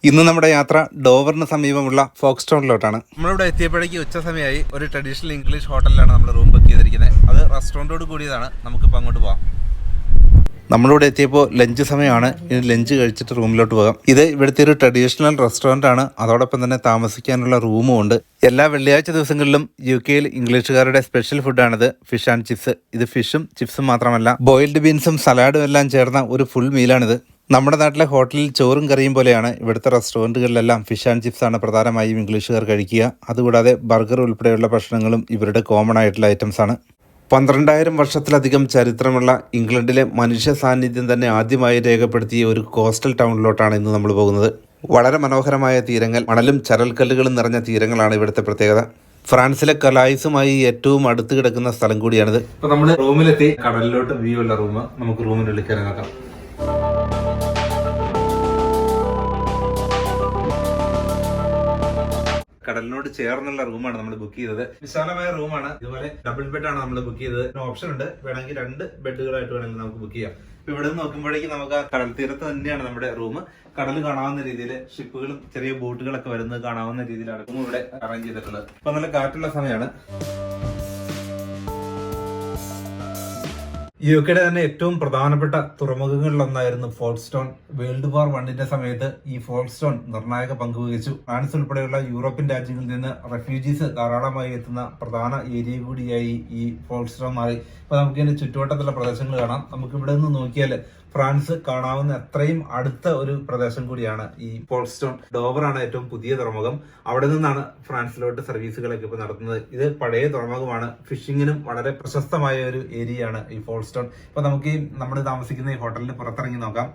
ഇന്ന് നമ്മുടെ യാത്ര ഡോവറിന് സമീപമുള്ള ഫോക്സ്റ്റോണിലോട്ടാണ്. നമ്മളിവിടെ എത്തിയപ്പോഴേക്ക് ഉച്ച സമയമായി. ഒരു ട്രഡീഷണൽ ഇംഗ്ലീഷ് ഹോട്ടലിലാണ് നമ്മൾ റൂം ബുക്ക് ചെയ്തിരിക്കുന്നത്. അത് റെസ്റ്റോറൻറ്റോട് കൂടിയതാണ്. നമുക്കിപ്പോൾ അങ്ങോട്ട് പോകാം. നമ്മളിവിടെ എത്തിയപ്പോൾ ലഞ്ച് സമയമാണ്. ഇനി ലഞ്ച് കഴിച്ചിട്ട് റൂമിലോട്ട് പോകാം. ഇത് ഇവിടുത്തെ ഒരു ട്രഡീഷണൽ റെസ്റ്റോറൻ്റ് ആണ്. അതോടൊപ്പം തന്നെ താമസിക്കാനുള്ള റൂമും ഉണ്ട്. എല്ലാ വെള്ളിയാഴ്ച ദിവസങ്ങളിലും UK-യിൽ ഇംഗ്ലീഷുകാരുടെ സ്പെഷ്യൽ ഫുഡാണിത്, ഫിഷ് ആൻഡ് ചിപ്സ്. ഇത് ഫിഷും ചിപ്സും മാത്രമല്ല, ബോയിൽഡ് ബീൻസും സലാഡും എല്ലാം ചേർന്ന ഒരു ഫുൾ മീലാണിത്. നമ്മുടെ നാട്ടിലെ ഹോട്ടലിൽ ചോറും കറിയും പോലെയാണ് ഇവിടുത്തെ റെസ്റ്റോറൻറ്റുകളിലെല്ലാം ഫിഷ് ആൻഡ് ചിപ്സ് ആണ് പ്രധാനമായും ഇംഗ്ലീഷുകാർ കഴിക്കുക. അതുകൂടാതെ ബർഗർ ഉൾപ്പെടെയുള്ള ഭക്ഷണങ്ങളും ഇവരുടെ കോമൺ ആയിട്ടുള്ള ഐറ്റംസ് ആണ്. 12,000 വർഷത്തിലധികം ചരിത്രമുള്ള ഇംഗ്ലണ്ടിലെ മനുഷ്യ സാന്നിധ്യം തന്നെ ആദ്യമായി രേഖപ്പെടുത്തിയ ഒരു കോസ്റ്റൽ ടൗണിലോട്ടാണ് ഇന്ന് നമ്മൾ പോകുന്നത്. വളരെ മനോഹരമായ തീരങ്ങൾ, മണലും ചരൽക്കല്ലുകളും നിറഞ്ഞ തീരങ്ങളാണ് ഇവിടുത്തെ പ്രത്യേകത. ഫ്രാൻസിലെ കലായിസുമായി ഏറ്റവും അടുത്ത് കിടക്കുന്ന സ്ഥലം കൂടിയാണിത്. ഇപ്പോൾ നമ്മൾ റൂമിലെത്തി. കടലിലോട്ട് വ്യൂ ഉള്ള റൂം. നമുക്ക് റൂമിനുള്ളിൽ കയറി നോക്കാം. കടലിനോട് ചേർന്നുള്ള റൂമാണ് നമ്മൾ ബുക്ക് ചെയ്തത്. വിശാലമായ റൂമാണ്. ഇതുപോലെ ഡബിൾ ബെഡാണ് നമ്മൾ ബുക്ക് ചെയ്തത്. ഓപ്ഷൻ ഉണ്ട്, വേണമെങ്കിൽ 2 ബെഡുകളായിട്ട് വേണമെങ്കിൽ നമുക്ക് ബുക്ക് ചെയ്യാം. ഇപ്പൊ ഇവിടെ നിന്ന് നോക്കുമ്പോഴേക്കും നമുക്ക് ആ കടൽ തീരത്ത് തന്നെയാണ് നമ്മുടെ റൂം. കടൽ കാണാവുന്ന രീതിയിൽ ഷിപ്പുകളും ചെറിയ ബോട്ടുകളൊക്കെ വരുന്നത് കാണാവുന്ന രീതിയിലാണ് റൂം ഇവിടെ അറേഞ്ച് ചെയ്തിട്ടുള്ളത്. ഇപ്പൊ നല്ല കാറ്റുള്ള സമയമാണ്. UK-യുടെ തന്നെ ഏറ്റവും പ്രധാനപ്പെട്ട തുറമുഖങ്ങളിലൊന്നായിരുന്നു ഫോൾക്സ്റ്റോൺ. വേൾഡ് വാർ 1 സമയത്ത് ഈ ഫോൾക്സ്റ്റോൺ നിർണായക പങ്കുവഹിച്ചു. ഫ്രാൻസ് ഉൾപ്പെടെയുള്ള യൂറോപ്യൻ രാജ്യങ്ങളിൽ നിന്ന് റെഫ്യൂജീസ് ധാരാളമായി എത്തുന്ന പ്രധാന ഏരിയ കൂടിയായി ഈ ഫോൾക്സ്റ്റോൺ മാറി. ഇപ്പൊ നമുക്ക് ഇതിന്റെ ചുറ്റുവട്ടത്തുള്ള പ്രദേശങ്ങൾ കാണാം. നമുക്ക് ഇവിടെ നിന്ന് നോക്കിയാൽ ഫ്രാൻസ് കാണാവുന്ന അത്രയും അടുത്ത ഒരു പ്രദേശം കൂടിയാണ് ഈ ഫോൾക്സ്റ്റോൺ. ഡോവറാണ് ഏറ്റവും പുതിയ തുറമുഖം. അവിടെ നിന്നാണ് ഫ്രാൻസിലോട്ട് സർവീസുകളൊക്കെ ഇപ്പോൾ നടത്തുന്നത്. ഇത് പഴയ തുറമുഖമാണ്. ഫിഷിങ്ങിനും വളരെ പ്രശസ്തമായ ഒരു ഏരിയയാണ് ഈ ഫോൾക്സ്റ്റോൺ. ഇപ്പൊ നമുക്ക് നമ്മൾ താമസിക്കുന്ന ഈ ഹോട്ടലിൽ പുറത്തിറങ്ങി നോക്കാം.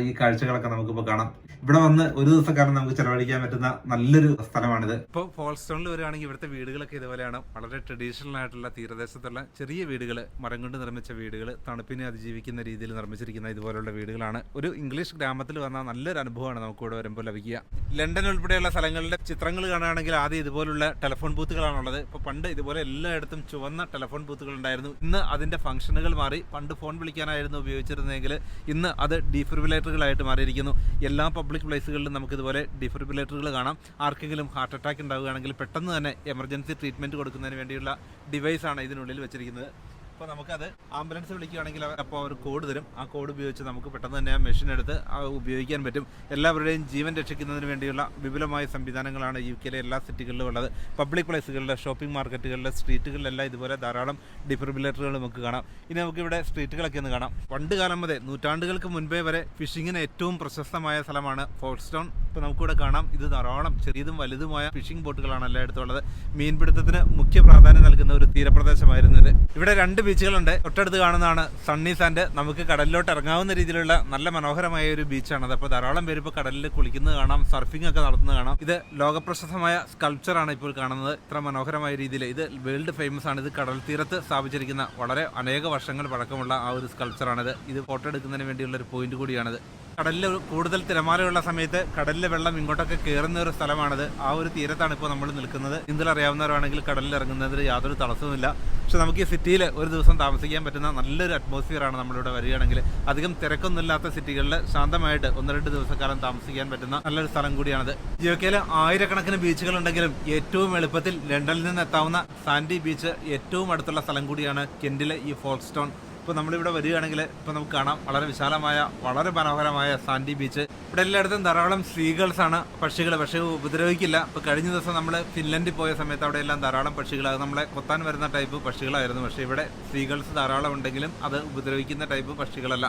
ഈ കാഴ്ചകളൊക്കെ നമുക്കിപ്പോൾ കാണാം. ഇവിടെ വന്ന് ഒരു ദിവസക്കാലം നമുക്ക് ചെലവഴിക്കാൻ പറ്റുന്ന നല്ലൊരു സ്ഥലമാണിത്. ഇപ്പോൾ ഫോൾക്സ്റ്റോണിൽ വരികയാണെങ്കിൽ ഇവിടുത്തെ വീടുകളൊക്കെ ഇതുപോലെയാണ്. വളരെ ട്രഡീഷണൽ ആയിട്ടുള്ള തീരദേശത്തുള്ള ചെറിയ വീടുകൾ, മരം കൊണ്ട് നിർമ്മിച്ച വീടുകൾ, തണുപ്പിനെ അതിജീവിക്കുന്ന രീതിയിൽ നിർമ്മിച്ചിരിക്കുന്ന ഇതുപോലുള്ള വീടുകളാണ്. ഒരു ഇംഗ്ലീഷ് ഗ്രാമത്തിൽ വന്ന നല്ലൊരു അനുഭവമാണ് നമുക്ക് ഇവിടെ വരുമ്പോൾ ലഭിക്കുക. ലണ്ടൻ ഉൾപ്പെടെയുള്ള സ്ഥലങ്ങളുടെ ചിത്രങ്ങൾ കാണുകയാണെങ്കിൽ ആദ്യം ഇതുപോലുള്ള ടെലിഫോൺ ബൂത്തുകളാണുള്ളത്. ഇപ്പോൾ പണ്ട് ഇതുപോലെ എല്ലായിടത്തും ചുവന്ന ടെലിഫോൺ ബൂത്തുകൾ ഉണ്ടായിരുന്നു. ഇന്ന് അതിന്റെ ഫംഗ്ഷനുകൾ മാറി. പണ്ട് ഫോൺ വിളിക്കാനായിരുന്നു ഉപയോഗിച്ചിരുന്നതെങ്കിൽ ഇന്ന് അത് ഡീഫിബ്രിലേറ്ററുകളായിട്ട് മാറിയിരിക്കുന്നു. എല്ലാ പബ്ലിക് പ്ലേസുകളിലും നമുക്ക് ഇതുപോലെ ഡീഫിബ്രിലേറ്ററുകൾ കാണാം. ആർക്കെങ്കിലും ഹാർട്ട് അറ്റാക്ക് ഉണ്ടാവുകയാണെങ്കിൽ പെട്ടെന്ന് തന്നെ എമർജൻസി ട്രീറ്റ്മെന്റ് കൊടുക്കുന്നതിന് വേണ്ടിയുള്ള ഡിവൈസാണ് ഇതിനുള്ളിൽ വെച്ചിരിക്കുന്നത്. അപ്പോൾ നമുക്കത് ആംബുലൻസ് വിളിക്കുകയാണെങ്കിൽ അപ്പോൾ ഒരു കോഡ് തരും. ആ കോഡ് ഉപയോഗിച്ച് നമുക്ക് പെട്ടെന്ന് തന്നെ ആ മെഷീൻ എടുത്ത് ഉപയോഗിക്കാൻ പറ്റും. എല്ലാവരുടെയും ജീവൻ രക്ഷിക്കുന്നതിന് വേണ്ടിയുള്ള വിപുലമായ സംവിധാനങ്ങളാണ് UK-യിലെ എല്ലാ സിറ്റികളിലും ഉള്ളത്. പബ്ലിക് പ്ലേസുകളിലെ, ഷോപ്പിംഗ് മാർക്കറ്റുകളിലെ, സ്ട്രീറ്റുകളിലെല്ലാം ഇതുപോലെ ധാരാളം ഡിഫിബ്രിലേറ്ററുകൾ നമുക്ക് കാണാം. ഇനി നമുക്കിവിടെ സ്ട്രീറ്റുകളൊക്കെ ഒന്ന് കാണാം. പണ്ട് കാലം മുതൽ, നൂറ്റാണ്ടുകൾക്ക് മുൻപേ വരെ ഫിഷിങ്ങിന് ഏറ്റവും പ്രശസ്തമായ സ്ഥലമാണ് ഫോൾക്സ്റ്റോൺ. ഇപ്പോൾ നമുക്കിവിടെ കാണാം, ഇത് ധാരാളം ചെറിയതും വലുതുമായ ഫിഷിംഗ് ബോട്ടുകളാണ് എല്ലായിടത്തും ഉള്ളത്. മീൻപിടുത്തത്തിന് മുഖ്യ പ്രാധാന്യം നൽകുന്ന ഒരു തീരപ്രദേശമായിരുന്നു ഇത്. ഇവിടെ 2 ബീച്ചുകളുണ്ട്. തൊട്ടടുത്ത് കാണുന്നതാണ് സണ്ണി സാൻഡ്. നമുക്ക് കടലിലോട്ട് ഇറങ്ങാവുന്ന രീതിയിലുള്ള നല്ല മനോഹരമായ ഒരു ബീച്ചാണത്. അപ്പോൾ ധാരാളം പേര് ഇപ്പോൾ കടലിൽ കുളിക്കുന്നത് കാണാം, സർഫിംഗ് ഒക്കെ നടത്തുന്നത് കാണാം. ഇത് ലോകപ്രശസ്തമായ സ്കൾപ്ചറാണ് ഇപ്പോൾ കാണുന്നത്. ഇത്ര മനോഹരമായ രീതിയിൽ ഇത് വേൾഡ് ഫേമസ് ആണ്. ഇത് കടൽ തീരത്ത് സ്ഥാപിച്ചിരിക്കുന്ന വളരെ അനേക വർഷങ്ങൾ പഴക്കമുള്ള ആ ഒരു സ്കൾപ്ചറാണിത്. ഇത് ഫോട്ടോ എടുക്കുന്നതിന് വേണ്ടിയുള്ള ഒരു പോയിന്റ് കൂടിയാണിത്. കടലിൽ കൂടുതൽ തിരമാലയുള്ള സമയത്ത് കടലിലെ വെള്ളം ഇങ്ങോട്ടൊക്കെ കയറുന്ന ഒരു സ്ഥലമാണിത്. ആ ഒരു തീരത്താണ് ഇപ്പോൾ നമ്മൾ നിൽക്കുന്നത്. നീന്തൽ അറിയാവുന്നവരാണെങ്കിൽ കടലിൽ ഇറങ്ങുന്നതിന് യാതൊരു തടസ്സവുമില്ല. പക്ഷെ നമുക്ക് ഈ സിറ്റിയിൽ ഒരു ദിവസം താമസിക്കാൻ പറ്റുന്ന നല്ലൊരു അറ്റ്മോസ്ഫിയറാണ് നമ്മളിവിടെ വരികയാണെങ്കിൽ. അധികം തിരക്കൊന്നുമില്ലാത്ത സിറ്റികളിൽ ശാന്തമായിട്ട് 1-2 ദിവസക്കാലം താമസിക്കാൻ പറ്റുന്ന നല്ലൊരു സ്ഥലം കൂടിയാണിത്. UK-യിൽ ആയിരക്കണക്കിന് ബീച്ചുകളുണ്ടെങ്കിലും ഏറ്റവും എളുപ്പത്തിൽ ലണ്ടനിൽ നിന്ന് എത്താവുന്ന സാൻഡി ബീച്ച് ഏറ്റവും അടുത്തുള്ള സ്ഥലം കൂടിയാണ് കെന്റിലെ ഈ ഫോൾക്സ്റ്റോൺ. ഇപ്പോൾ നമ്മളിവിടെ വരികയാണെങ്കിൽ ഇപ്പോൾ നമുക്ക് കാണാം വളരെ വിശാലമായ, വളരെ മനോഹരമായ സാൻഡി ബീച്ച്. ഇവിടെ എല്ലായിടത്തും ധാരാളം സീഗൾസ് ആണ്, പക്ഷികൾ. പക്ഷേ ഉപദ്രവിക്കില്ല. ഇപ്പോൾ കഴിഞ്ഞ ദിവസം നമ്മൾ ഫിൻലൻഡിൽ പോയ സമയത്ത് അവിടെ എല്ലാം ധാരാളം പക്ഷികൾ, അത് നമ്മളെ കൊത്താൻ വരുന്ന ടൈപ്പ് പക്ഷികളായിരുന്നു. പക്ഷേ ഇവിടെ സീഗൾസ് ധാരാളം ഉണ്ടെങ്കിലും അത് ഉപദ്രവിക്കുന്ന ടൈപ്പ് പക്ഷികളല്ല.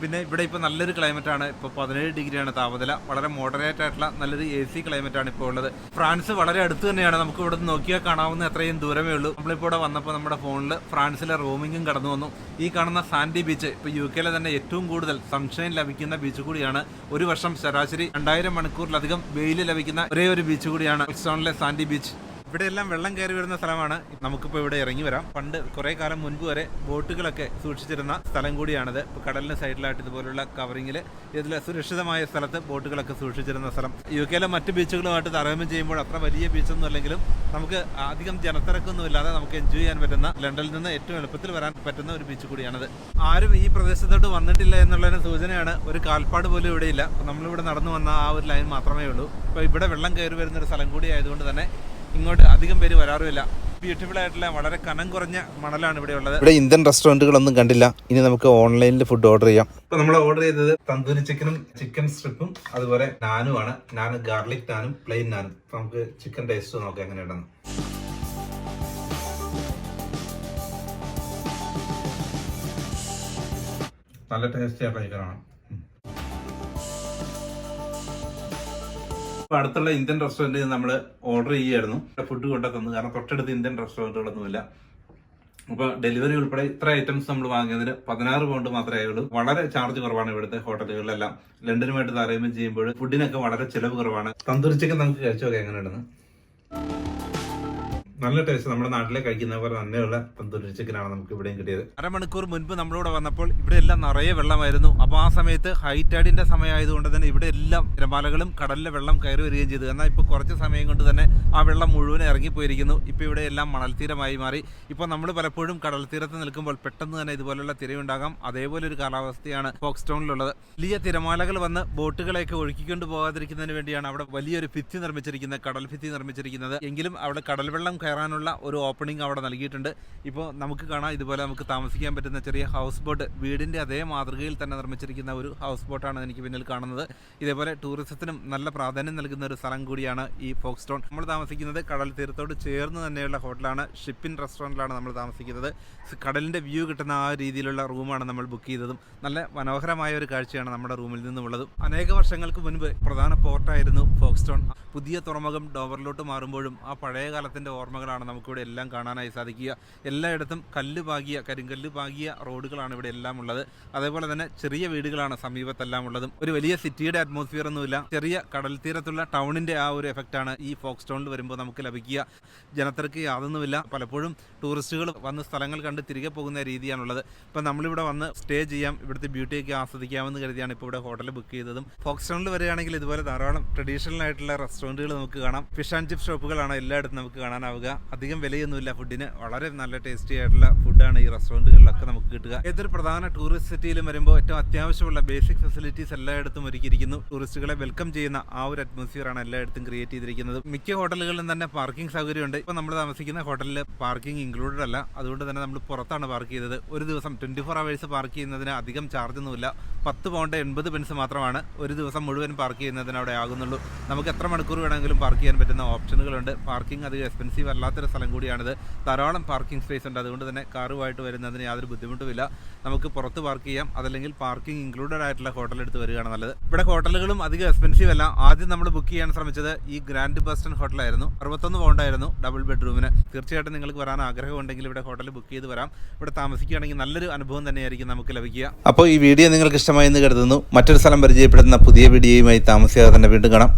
പിന്നെ ഇവിടെ ഇപ്പോൾ നല്ലൊരു ക്ലൈമറ്റാണ്. ഇപ്പോൾ 17 ഡിഗ്രിയാണ് താപനില. വളരെ മോഡറേറ്റ് ആയിട്ടുള്ള നല്ലൊരു AC ക്ലൈമറ്റാണ് ഇപ്പോൾ ഉള്ളത്. ഫ്രാൻസ് വളരെ അടുത്ത് തന്നെയാണ്. നമുക്ക് ഇവിടെ നോക്കിയാൽ കാണാവുന്ന അത്രയും ദൂരമേ ഉള്ളൂ. നമ്മളിപ്പോൾ ഇവിടെ വന്നപ്പോൾ നമ്മുടെ ഫോണിൽ ഫ്രാൻസിലെ റോമിങ്ങും കടന്നു വന്നു. ഈ കാണുന്ന സാൻഡി ബീച്ച് ഇപ്പോൾ UK-യിലെ തന്നെ ഏറ്റവും കൂടുതൽ സൺഷൈൻ ലഭിക്കുന്ന ബീച്ച് കൂടിയാണ്. ഒരു വർഷം ശരാശരി 2000 മണിക്കൂറിലധികം വെയിൽ ലഭിക്കുന്ന ഒരേ ഒരു ബീച്ച് കൂടിയാണ് ഫോൾക്സ്റ്റോണിലെ സാൻഡി ബീച്ച്. ഇവിടെ എല്ലാം വെള്ളം കയറി വരുന്ന സ്ഥലമാണ്. നമുക്കിപ്പോൾ ഇവിടെ ഇറങ്ങി വരാം. പണ്ട് കുറേ കാലം മുൻപ് വരെ ബോട്ടുകളൊക്കെ സൂക്ഷിച്ചിരുന്ന സ്ഥലം കൂടിയാണിത്. ഇപ്പോൾ കടലിന് സൈഡിലായിട്ട് ഇതുപോലുള്ള കവറിങ്ങിൽ ഇതിൽ സുരക്ഷിതമായ സ്ഥലത്ത് ബോട്ടുകളൊക്കെ സൂക്ഷിച്ചിരുന്ന സ്ഥലം. UK മറ്റ് ബീച്ചുകളുമായിട്ട് താരതമ്യം ചെയ്യുമ്പോൾ അത്ര വലിയ ബീച്ചൊന്നും അല്ലെങ്കിലും നമുക്ക് അധികം ജനത്തിരക്കൊന്നും ഇല്ലാതെ നമുക്ക് എൻജോയ് ചെയ്യാൻ പറ്റുന്ന, ലണ്ടനിൽ നിന്ന് ഏറ്റവും എളുപ്പത്തിൽ വരാൻ പറ്റുന്ന ഒരു ബീച്ച് കൂടിയാണിത്. ആരും ഈ പ്രദേശത്തോട്ട് വന്നിട്ടില്ല എന്നുള്ളതിന് സൂചനയാണ്. ഒരു കാൽപ്പാട് പോലും ഇവിടെ ഇല്ല. നമ്മളിവിടെ നടന്നു വന്ന ആ ഒരു ലൈൻ മാത്രമേ ഉള്ളൂ. ഇപ്പോൾ ഇവിടെ വെള്ളം കയറി വരുന്നൊരു സ്ഥലം കൂടി ആയതുകൊണ്ട് തന്നെ ഇങ്ങോട്ട് അധികം പേര് വരാറുമില്ല. ബ്യൂട്ടിഫുൾ ആയിട്ടുള്ള വളരെ കനം കുറഞ്ഞ മണലാണ് ഇവിടെ ഉള്ളത്. ഇവിടെ ഇന്ത്യൻ റെസ്റ്റോറൻറ്റുകളൊന്നും കണ്ടില്ല. ഇനി നമുക്ക് ഓൺലൈനിൽ ഫുഡ് ഓർഡർ ചെയ്യാം. ഇപ്പൊ നമ്മൾ ഓർഡർ ചെയ്തത് തന്തൂരി ചിക്കനും ചിക്കൻ സ്ട്രിപ്പും അതുപോലെ നാനുമാണ്. നാന് ഗാർലിക് നാനും പ്ലെയിൻ നാനും. നമുക്ക് ചിക്കൻ ടേസ്റ്റ് നോക്കാം എങ്ങനെയുണ്ടെന്ന്. നല്ല ടേസ്റ്റി ആയിട്ടുള്ള ചിക്കനാണ്. അടുത്തുള്ള ഇന്ത്യൻ റെസ്റ്റോറൻറ്റിൽ നമ്മൾ ഓർഡർ ചെയ്യുമായിരുന്നു. ഫുഡ് കൊണ്ടു തന്നു. കാരണം തൊട്ടടുത്ത് ഇന്ത്യൻ റെസ്റ്റോറൻറ്റുകളൊന്നുമില്ല. അപ്പോൾ ഡെലിവറി ഉൾപ്പെടെ ഇത്ര ഐറ്റംസ് നമ്മൾ വാങ്ങിയതിന് 16 പൗണ്ട് മാത്രമേ ആയുള്ളൂ. വളരെ ചാർജ് കുറവാണ് ഇവിടുത്തെ ഹോട്ടലുകളിലെല്ലാം. ലണ്ടനുമായിട്ട് താരതമ്യം ചെയ്യുമ്പോൾ ഫുഡിനൊക്കെ വളരെ ചിലവ് കുറവാണ്. തന്തൂരി ചിക്കൻ നമുക്ക് കഴിച്ചു നോക്കാം എങ്ങനെയുണ്ടെന്ന്. നല്ല ടേസ്റ്റ്. നമ്മുടെ നാട്ടിലെ കഴിക്കുന്ന പോലെ തന്നെയുള്ള തന്തൂരി ചിക്കനാണ് നമുക്ക് ഇവിടെയും കിട്ടിയത്. അരമണിക്കൂർ മുൻപ് നമ്മളിവിടെ വന്നപ്പോൾ ഇവിടെ എല്ലാം നിറയെ വെള്ളമായിരുന്നു. അപ്പോൾ ആ സമയത്ത് ഹൈ ടൈഡിന്റെ സമയമായതുകൊണ്ട് തന്നെ ഇവിടെ എല്ലാം തിരമാലകളും കടലിലെ വെള്ളം കയറി വരികയും ചെയ്തു. എന്നാൽ ഇപ്പോൾ കുറച്ച് സമയം കൊണ്ട് തന്നെ ആ വെള്ളം മുഴുവൻ ഇറങ്ങിപ്പോയിരിക്കുന്നു. ഇപ്പോൾ ഇവിടെ എല്ലാം മണൽ തീരമായി മാറി. ഇപ്പോൾ നമ്മൾ പലപ്പോഴും കടൽ തീരത്ത് നിൽക്കുമ്പോൾ പെട്ടെന്ന് തന്നെ ഇതുപോലുള്ള തിരയുണ്ടാകാം. അതേപോലെ ഒരു കാലാവസ്ഥയാണ് ഫോക്സ്റ്റോണിലുള്ളത്. വലിയ തിരമാലകൾ വന്ന് ബോട്ടുകളെയൊക്കെ ഒഴുക്കിക്കൊണ്ട് പോകാതിരിക്കുന്നതിന് വേണ്ടിയാണ് അവിടെ വലിയൊരു ഭിത്തി നിർമ്മിച്ചിരിക്കുന്നത്, കടൽ ഭിത്തി നിർമ്മിച്ചിരിക്കുന്നത്. എങ്കിലും അവിടെ കടൽ വെള്ളം കയറാനുള്ള ഒരു ഓപ്പണിംഗ് അവിടെ നൽകിയിട്ടുണ്ട്. ഇപ്പോൾ നമുക്ക് കാണാം ഇതുപോലെ നമുക്ക് താമസിക്കാൻ പറ്റുന്ന ചെറിയ ഹൗസ് ബോട്ട്. വീടിൻ്റെ അതേ മാതൃകയിൽ തന്നെ നിർമ്മിച്ചിരിക്കുന്ന ഒരു ഹൗസ് ബോട്ടാണ് എനിക്ക് പിന്നിൽ കാണുന്നത്. ഇതേപോലെ ടൂറിസത്തിനും നല്ല പ്രാധാന്യം നൽകുന്ന ഒരു സ്ഥലം കൂടിയാണ് ഈ ഫോക്സ്റ്റോൺ. നമ്മൾ താമസിക്കുന്നത് കടൽ തീരത്തോട് ചേർന്ന് തന്നെയുള്ള ഹോട്ടലാണ്. ഷിപ്പിൻ റെസ്റ്റോറൻറ്റിലാണ് നമ്മൾ താമസിക്കുന്നത്. കടലിൻ്റെ വ്യൂ കിട്ടുന്ന ആ രീതിയിലുള്ള റൂമാണ് നമ്മൾ ബുക്ക് ചെയ്തതും. നല്ല മനോഹരമായ ഒരു കാഴ്ചയാണ് നമ്മുടെ റൂമിൽ നിന്നുമുള്ളതും. അനേക വർഷങ്ങൾക്ക് മുൻപ് പ്രധാന പോർട്ടായിരുന്നു ഫോക്സ്റ്റോൺ. പുതിയ തുറമുഖം ഡോവറിലോട്ട് മാറുമ്പോഴും ആ പഴയ കാലത്തിൻ്റെ ഓർമ്മകളാണ് നമുക്കിവിടെ എല്ലാം കാണാനായി സാധിക്കുക. എല്ലായിടത്തും കല്ല് പാകിയ, കരിങ്കല്ല് പാകിയ റോഡുകളാണ് ഇവിടെ എല്ലാം ഉള്ളത്. അതേപോലെ തന്നെ ചെറിയ വീടുകളാണ് സമീപത്തെല്ലാം ഉള്ളതും. ഒരു വലിയ സിറ്റിയുടെ അറ്റ്മോസ്ഫിയർ ഒന്നുമില്ല. ചെറിയ കടൽ തീരത്തുള്ള ടൗണിൻ്റെ ആ ഒരു എഫക്റ്റാണ് ഈ ഫോക്സ്റ്റോണിൽ വരുമ്പോൾ നമുക്ക് ലഭിക്കുക. ജനത്തിരക്ക് യാതൊന്നുമില്ല. പലപ്പോഴും ടൂറിസ്റ്റുകൾ വന്ന് സ്ഥലങ്ങൾ കണ്ട് തിരികെ പോകുന്ന രീതിയാണുള്ളത്. ഇപ്പം നമ്മളിവിടെ വന്ന് സ്റ്റേ ചെയ്യാം, ഇവിടുത്തെ ബ്യൂട്ടിയൊക്കെ ആസ്വദിക്കാമെന്ന് കരുതിയാണ് ഇപ്പോൾ ഇവിടെ ഹോട്ടൽ ബുക്ക് ചെയ്തതും. ഫോക്സ്റ്റോണിൽ വരികയാണെങ്കിൽ ഇതുപോലെ ധാരാളം ട്രഡീഷണൽ ആയിട്ടുള്ള റെസ്റ്റോറൻറ്റുകൾ നമുക്ക് കാണാം. ഫിഷ് ആൻഡ് ചിപ്പ് ഷോപ്പുകളാണ് എല്ലായിടത്തും നമുക്ക് കാണാനാവുക. അധികം വിലയൊന്നുമില്ല ഫുഡിന്. വളരെ നല്ല ടേസ്റ്റി ആയിട്ടുള്ള ഫുഡാണ് ഈ റെസ്റ്റോറൻറ്റുകളിലൊക്കെ നമുക്ക് കിട്ടുക. ഏതൊരു പ്രധാന ടൂറിസ്റ്റ് സിറ്റിയിലും വരുമ്പോൾ ഏറ്റവും അത്യാവശ്യമുള്ള ബേസിക് ഫെസിലിറ്റീസ് എല്ലായിടത്തും ഒരുക്കിയിരിക്കുന്നു. ടൂറിസ്റ്റുകളെ വെൽക്കം ചെയ്യുന്ന ആ ഒരു അറ്റ്മോസ്ഫിയറാണ് എല്ലായിടത്തും ക്രിയേറ്റ് ചെയ്തിരിക്കുന്നത്. മിക്ക ഹോട്ടലുകളിലും തന്നെ പാർക്കിംഗ് സൗകര്യമുണ്ട്. ഇപ്പോൾ നമ്മൾ താമസിക്കുന്ന ഹോട്ടലിൽ പാർക്കിംഗ് ഇൻക്ലൂഡഡ് അല്ല. അതുകൊണ്ട് തന്നെ നമ്മൾ പുറത്താണ് പാർക്ക് ചെയ്തത്. ഒരു ദിവസം 24 hours പാർക്ക് ചെയ്യുന്നതിന് അധികം ചാർജൊന്നുമില്ല. 10 പൗണ്ട് 80 പെൻസ് മാത്രമാണ് ഒരു ദിവസം മുഴുവൻ പാർക്ക് ചെയ്യുന്നതിന് അവിടെ ആകുന്നുള്ളൂ. നമുക്ക് എത്ര മണിക്കൂർ വേണമെങ്കിലും പാർക്ക് ചെയ്യാൻ പറ്റുന്ന ഓപ്ഷനുകളുണ്ട്. പാർക്കിംഗ് അധികം എക്സ്പെൻസീവ് അല്ലാത്തൊരു സ്ഥലം കൂടിയാണിത്. ധാരാളം പാർക്കിംഗ് സ്പേസ് ഉണ്ട്. അതുകൊണ്ട് തന്നെ കാറുമായിട്ട് വരുന്നതിന് യാതൊരു ബുദ്ധിമുട്ടുമില്ല. നമുക്ക് പുറത്ത് പാർക്ക് ചെയ്യാം. അതല്ലെങ്കിൽ പാർക്കിംഗ് ഇൻക്ലൂഡഡ് ആയിട്ടുള്ള ഹോട്ടൽ എടുത്ത് വരികയാണ് നല്ലത്. ഇവിടെ ഹോട്ടലുകളും അധികം എക്സ്പെൻസീവ് അല്ല. ആദ്യം നമ്മൾ ബുക്ക് ചെയ്യാൻ ശ്രമിച്ചത് ഈ ഗ്രാൻഡ് ബസ്റ്റൺ ഹോട്ടലായിരുന്നു. 61 പൗണ്ടായിരുന്നു ഡബിൾ ബെഡ്റൂമിന്. തീർച്ചയായിട്ടും നിങ്ങൾക്ക് വരാൻ ആഗ്രഹമുണ്ടെങ്കിൽ ഇവിടെ ഹോട്ടൽ ബുക്ക് ചെയ്ത് വരാം. ഇവിടെ താമസിക്കുകയാണെങ്കിൽ നല്ലൊരു അനുഭവം തന്നെയായിരിക്കും നമുക്ക് ലഭിക്കുക. അപ്പോൾ ഈ വീഡിയോ നിങ്ങൾക്ക് ഇഷ്ടമായെന്ന് കരുതുന്നു. മറ്റൊരു സ്ഥലം പരിചയപ്പെടുത്തുന്ന പുതിയ വീഡിയോയുമായി താമസിയാതെ തന്നെ വീണ്ടും കാണാം.